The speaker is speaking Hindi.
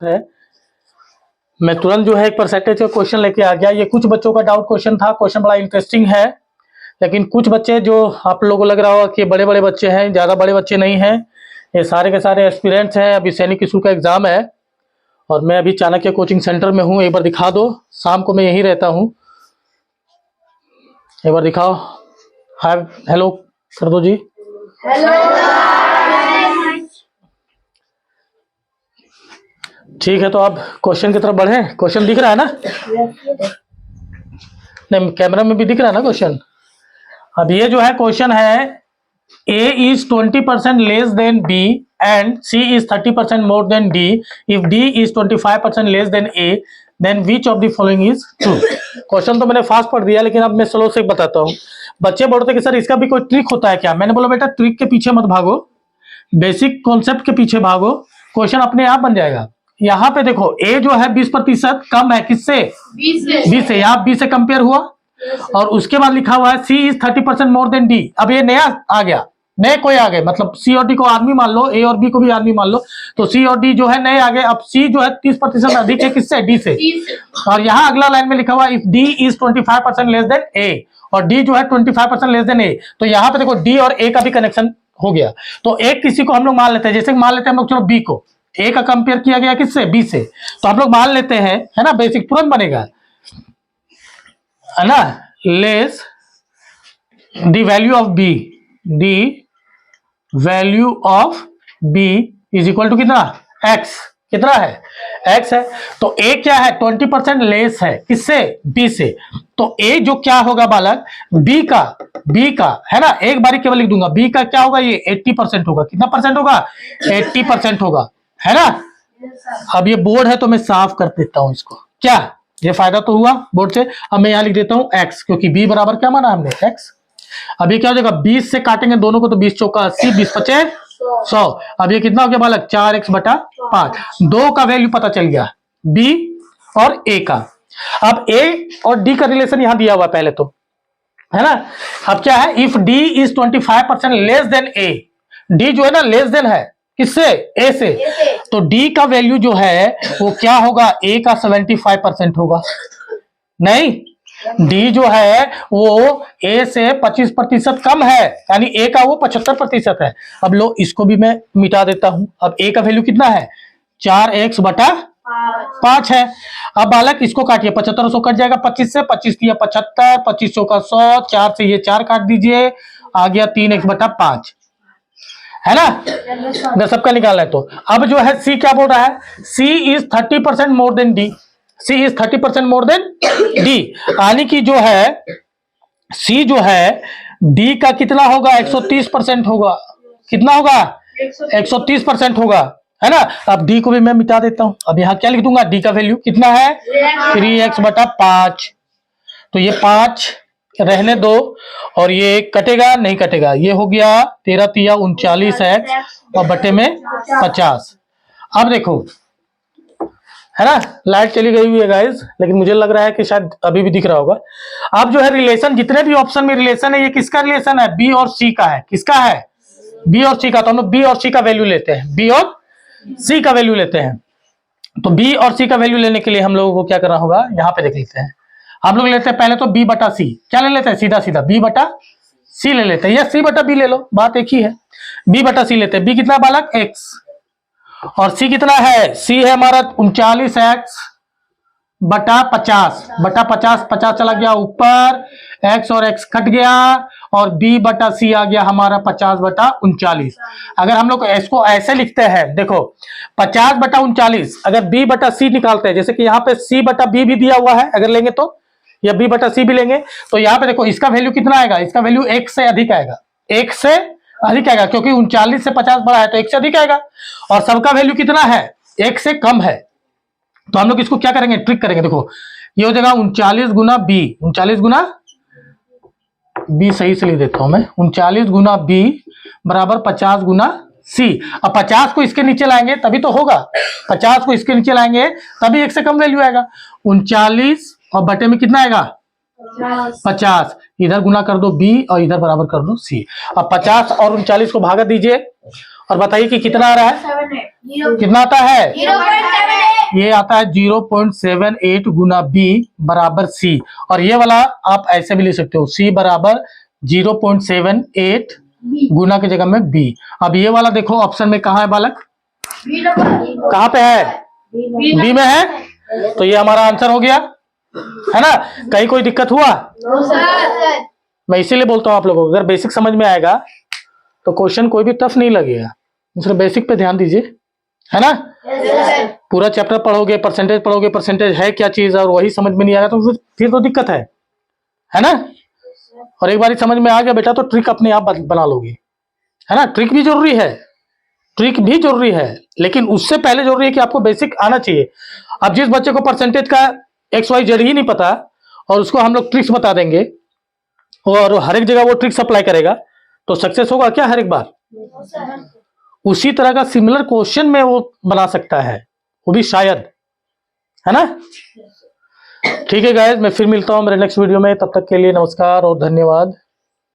है मैं तुरंत जो है एक परसेंटेज का क्वेश्चन लेके आ गया। ये कुछ बच्चों का डाउट क्वेश्चन था, क्वेश्चन बड़ा इंटरेस्टिंग है, लेकिन कुछ बच्चे जो आप लोगों को लग रहा होगा कि बड़े बड़े बच्चे हैं, ज़्यादा बड़े बच्चे नहीं हैं, ये सारे के सारे एस्पिरेंट्स हैं। अभी सैनिक स्कूल का एग्ज़ाम है और मैं अभी चाणक्य कोचिंग सेंटर में हूँ। एक बार दिखा दो, शाम को मैं यहीं रहता हूँ, एक बार दिखाओ। हाय हेलो कर दो जी। ठीक है, तो आप क्वेश्चन की तरफ बढ़े। क्वेश्चन दिख रहा है ना? नहीं, कैमरा में भी दिख रहा है ना क्वेश्चन? अब ये जो है क्वेश्चन है, A is 20% less than B and C is 30% more than D. If D is 25% less than A, then which of the following is true? Question तो मैंने फास्ट पढ़ दिया, लेकिन अब मैं स्लो से बताता हूँ। बच्चे बोलते कि सर इसका भी कोई ट्रिक होता है क्या? मैंने बोला बेटा ट्रिक के पीछे मत भागो, बेसिक कॉन्सेप्ट के पीछे भागो, क्वेश्चन अपने आप बन जाएगा। यहाँ पे देखो A जो है 20% कम है, किससे? 20 से। यहाँ 20 से कंपेयर हुआ और उसके बाद लिखा हुआ है C is 30% more than D। अब ये नया आ गया, नए कोई आ गए, मतलब C और D को आदमी मान लो, A और B को भी आदमी मान लो, तो C और D जो है नए आ गए। अब C जो है 30% अधिक है, किससे? D से। और यहाँ अगला लाइन में लिखा हुआ if D is 25% less than A, और D जो है 25% लेस देन A, तो यहाँ पे देखो D और A का भी कनेक्शन हो गया। तो एक किसी को हम लोग मान लेते हैं, जैसे मान लेते हैं हम लोग, चलो B को, A का कंपेयर किया गया किससे? B से, तो हम लोग मान लेते हैं, है ना, बेसिक तुरंत बनेगा, है ना, less the value of B, the value of B is equal to कितना? X। कितना है? X है। तो A क्या है? 20% लेस है, किससे? B से। तो A जो क्या होगा बालक? B का है ना, एक बारी केवल लिख दूंगा, B का क्या होगा? ये 80% होगा। कितना परसेंट होगा? 80% होगा, है ना। अब ये बोर्ड है तो मैं साफ कर देता हूं इसको। क्या ये फायदा तो हुआ बोर्ड से? अब मैं यहां लिख देता हूं X, क्योंकि B बराबर क्या माना हमने? X। अब ये क्या हो जाएगा? 20 से काटेंगे दोनों को तो 20 चौका 80, 20 पचे 100। अब ये कितना हो गया बालक? 4x/5। 2 का वैल्यू पता चल गया, B और A का। अब A और D का रिलेशन यहां दिया हुआ पहले तो, है ना। अब क्या है? If D is 25% less than A, D जो है ना लेस देन है, किससे? A से। तो D का वैल्यू जो है वो क्या होगा? A का 75% होगा। नहीं, D जो है वो A से 25% कम है, यानी A का वो 75% है। अब लो इसको भी मैं मिटा देता हूं। अब A का वैल्यू कितना है? 4x/5 है। अब बालक इसको काटिए, 75 और 100 कट जाएगा 25 से, 25 दिया 75, 25 चौका 100, 4 से ये 4 काट दीजिए, आ गया 3x/5, है ना। अगर सबका निकालना है तो अब जो है C क्या बोल रहा है? C is 30% more than D। C is 30% more than D, यानी कि जो है C जो है D का कितना होगा? 130% होगा। कितना होगा? 130% होगा, है ना। अब D को भी मैं मिटा देता हूं। अब यहां क्या लिख दूंगा? D का वैल्यू कितना है? 3x/5। तो ये 5 रहने दो और ये कटेगा नहीं? कटेगा। ये हो गया 13 तिया 39x और बटे में 50। अब देखो, है ना, लाइट चली गई हुई है गाइस, लेकिन मुझे लग रहा है कि शायद अभी भी दिख रहा होगा। अब जो है रिलेशन, जितने भी ऑप्शन में रिलेशन है, ये किसका रिलेशन है? B और C का है। किसका है? B और C का। तो हम लोग B और C का वैल्यू लेते हैं, B और C का वैल्यू लेते हैं। तो B और C का वैल्यू लेने के लिए हम लोगों को क्या करना होगा? यहाँ पे देख लेते हैं। हम लोग लेते हैं पहले तो B/C। क्या ले लेते हैं? सीधा सीधा B/C ले लेते हैं, या C/B ले लो, बात एक ही है। B/C लेते हैं। B कितना बालक? X। और C कितना है? C है हमारा 39x/50। 50 चला गया ऊपर, X और X कट गया, और B/C आ गया हमारा 50/39। अगर हम लोग इसको ऐसे लिखते हैं, देखो 50/39, अगर B/C निकालते हैं, जैसे कि यहाँ पे C/B भी दिया हुआ है, अगर लेंगे तो, या B/C भी लेंगे, तो यहाँ पे देखो इसका वैल्यू कितना आएगा? इसका वैल्यू 1 से अधिक आएगा, 1 से अधिक आएगा, क्योंकि 39 से 50 बड़ा है तो 1 से अधिक आएगा। और सबका वैल्यू कितना है? 1 से कम है। तो हम लोग इसको क्या करेंगे? ट्रिक करेंगे। देखो ये हो जाएगा 39 गुना B, 39 गुना B, सही से लिख देता हूं मैं, 39 गुना B बराबर 50 गुना C। अब 50 को इसके नीचे लाएंगे तभी तो होगा, 50 को इसके नीचे लाएंगे तभी 1 से कम वैल्यू आएगा। 39 और बटे में कितना आएगा? 50। इधर गुना कर दो B और इधर बराबर कर दो C। अब 50 और 39 को भागा दीजिए और बताइए कि कितना आ रहा है, कितना आता है, ये आता है 0.78 गुना बी बराबर सी। और ये वाला आप ऐसे भी ले सकते हो, सी बराबर 0.78 गुना की जगह में बी। अब ये वाला देखो ऑप्शन में कहाँ है बालक, कहाँ पे है, बी में है, तो ये हमारा आंसर हो गया, है ना। कहीं कोई दिक्कत हुआ? मैं इसीलिए बोलता हूं आप लोगों को, अगर बेसिक समझ में आएगा तो क्वेश्चन कोई भी टफ नहीं लगेगा। दूसरे बेसिक पे ध्यान दीजिए, है ना। पूरा चैप्टर पढ़ोगे, परसेंटेज है क्या चीज, और वही समझ में नहीं आएगा तो फिर तो दिक्कत है ना। और एक बार समझ में आ गया बेटा तो ट्रिक अपने आप बना लोगे, है ना। ट्रिक भी जरूरी है, लेकिन उससे पहले जरूरी है कि आपको बेसिक आना चाहिए। अब जिस बच्चे को परसेंटेज का XYZ ही नहीं पता और उसको हम लोग ट्रिक्स बता देंगे और हर एक जगह वो ट्रिक्स अप्लाई करेगा तो सक्सेस होगा क्या हर एक बार? उसी तरह का सिमिलर क्वेश्चन में वो बना सकता है, वो भी शायद, है ना। ठीक है गाइस, मैं फिर मिलता हूं मेरे नेक्स्ट वीडियो में, तब तक के लिए नमस्कार और धन्यवाद।